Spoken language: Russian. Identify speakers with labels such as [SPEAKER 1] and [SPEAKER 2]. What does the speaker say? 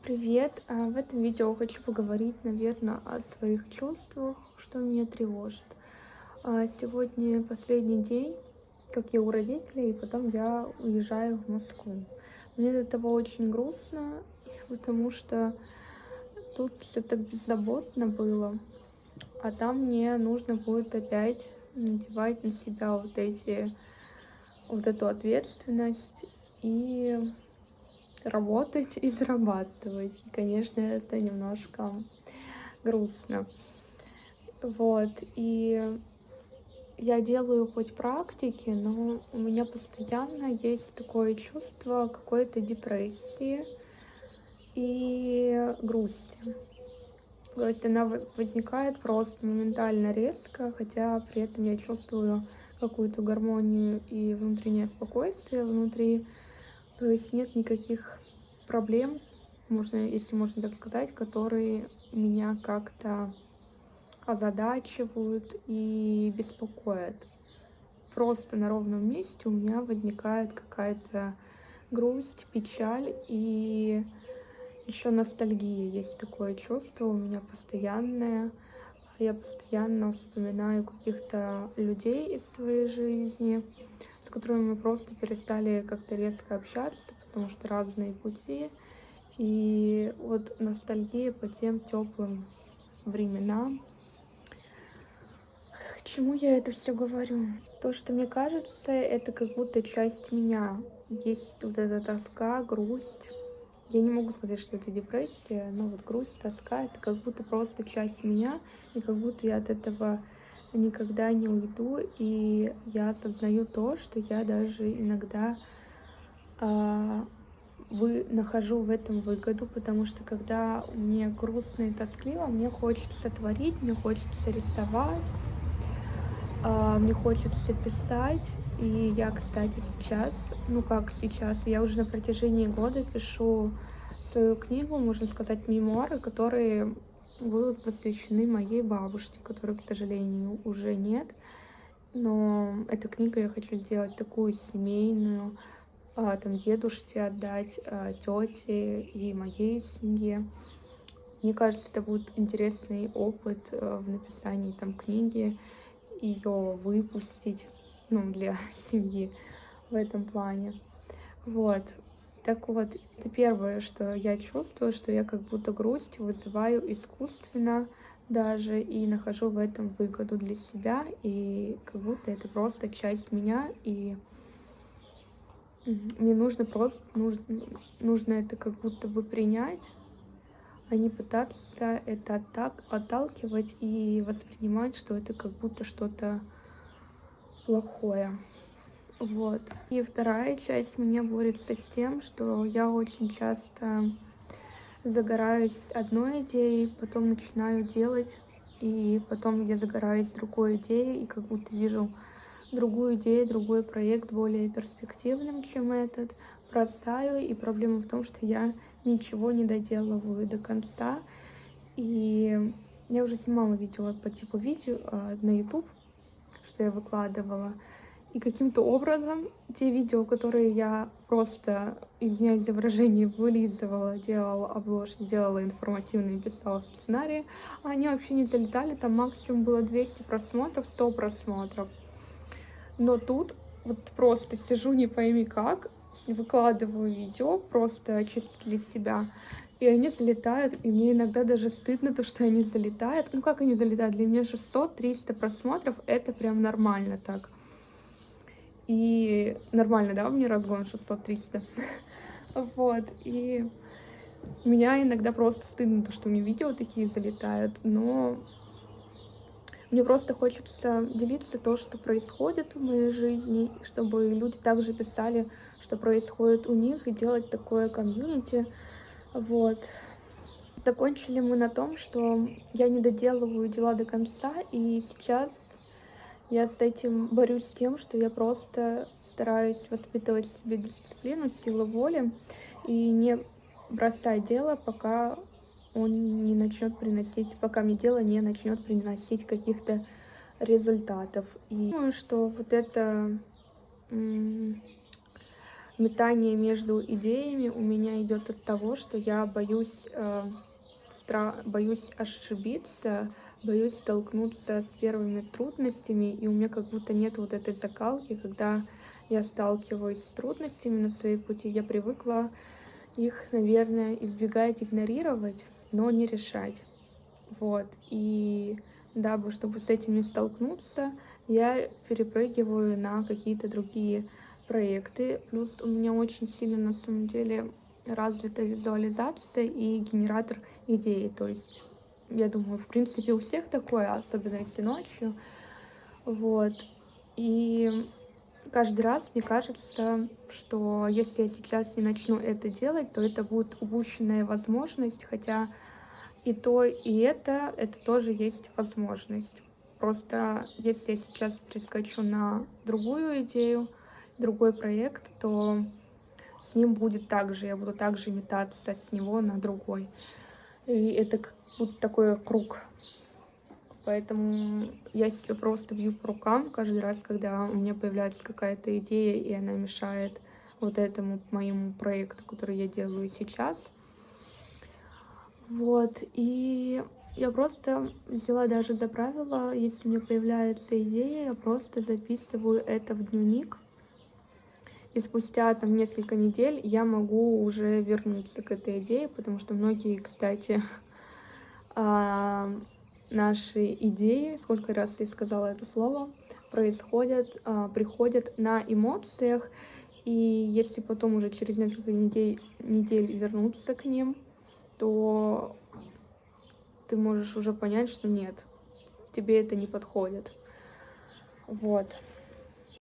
[SPEAKER 1] Привет! В этом видео хочу поговорить, наверное, о своих чувствах, что меня тревожит. Сегодня последний день, как я у родителей, и потом я уезжаю в Москву. Мне от этого очень грустно, потому что тут все так беззаботно было, а там мне нужно будет опять надевать на себя вот эту ответственность и работать и зарабатывать. И, конечно, это немножко грустно. Вот, и я делаю хоть практики, но у меня постоянно есть такое чувство какой-то депрессии и грусти. То есть она возникает просто моментально резко, хотя при этом я чувствую какую-то гармонию и внутреннее спокойствие внутри. То есть нет никаких проблем, если можно так сказать, которые меня как-то озадачивают и беспокоят. Просто на ровном месте у меня возникает какая-то грусть, печаль и еще ностальгия. Есть такое чувство у меня постоянное. Я постоянно вспоминаю каких-то людей из своей жизни, с которыми мы просто перестали как-то резко общаться, потому что разные пути. И вот ностальгия по тем теплым временам. К чему я это все говорю? То, что мне кажется, это как будто часть меня. Есть вот эта тоска, грусть. Я не могу сказать, что это депрессия, но вот грусть, тоска — это как будто просто часть меня, и как будто я от этого никогда не уйду. И я осознаю то, что я даже иногда а, нахожу в этом выгоду, потому что когда мне грустно и тоскливо, мне хочется творить, мне хочется рисовать, мне хочется писать. И я, кстати, сейчас, я уже на протяжении года пишу свою книгу, можно сказать, мемуары, которые будут посвящены моей бабушке, которой, к сожалению, уже нет. Но эту книгу я хочу сделать такую семейную, там дедушке отдать, тете и моей семье. Мне кажется, это будет интересный опыт в написании там книги, ее выпустить, ну, для семьи в этом плане. Вот. Так вот, это первое, что я чувствую, что я как будто грусть вызываю искусственно даже и нахожу в этом выгоду для себя, и как будто это просто часть меня, и мне нужно это как будто бы принять, а не пытаться это отталкивать и воспринимать, что это как будто что-то плохое. Вот. И вторая часть меня борется с тем, что я очень часто загораюсь одной идеей, потом начинаю делать, и потом я загораюсь другой идеей, и как будто вижу другую идею, другой проект более перспективным, чем этот, бросаю, и проблема в том, что я ничего не доделываю до конца. И я уже снимала видео по типу видео на YouTube, что я выкладывала. И каким-то образом те видео, которые я просто, извиняюсь за выражение, вылизывала, делала обложки, делала информативные, писала сценарии, они вообще не залетали, там максимум было 200 просмотров, 100 просмотров. Но тут вот просто сижу не пойми как, выкладываю видео просто чисто для себя, и они залетают, и мне иногда даже стыдно то, что они залетают. Ну как они залетают? Для меня 600-300 просмотров — это прям нормально так. И нормально, да, у меня разгон 600-300. Вот, и меня иногда просто стыдно, то, что мне видео такие залетают, но мне просто хочется делиться то, что происходит в моей жизни, чтобы люди также писали, что происходит у них, и делать такое комьюнити. Вот. Закончили мы на том, что я не доделываю дела до конца, и сейчас я с этим борюсь, с тем, что я просто стараюсь воспитывать в себе дисциплину, силу воли и не бросать дело, пока пока мне дело не начнет приносить каких-то результатов. И думаю, что вот это метание между идеями у меня идет от того, что я боюсь, боюсь ошибиться, боюсь столкнуться с первыми трудностями, и у меня как будто нет вот этой закалки, когда я сталкиваюсь с трудностями на своей пути, я привыкла их, наверное, избегать, игнорировать, но не решать. Вот, и дабы, чтобы с этим не столкнуться, я перепрыгиваю на какие-то другие проекты. Плюс у меня очень сильно, на самом деле, развита визуализация и генератор идей. То есть, я думаю, в принципе, у всех такое, особенно если ночью. Вот. И каждый раз мне кажется, что если я сейчас не начну это делать, то это будет упущенная возможность, хотя и то, и это тоже есть возможность. Просто если я сейчас перескочу на другую идею, другой проект, то с ним будет так же, я буду также метаться с него на другой. И это как будто такой круг. Поэтому я себя просто бью по рукам каждый раз, когда у меня появляется какая-то идея, и она мешает вот этому моему проекту, который я делаю сейчас. Вот, и я просто взяла даже за правило, если у меня появляется идея, я просто записываю это в дневник, и спустя там несколько недель я могу уже вернуться к этой идее, потому что многие, кстати, наши идеи, сколько раз я сказала это слово, приходят на эмоциях, и если потом уже через несколько недель вернуться к ним, то ты можешь уже понять, что нет, тебе это не подходит. Вот.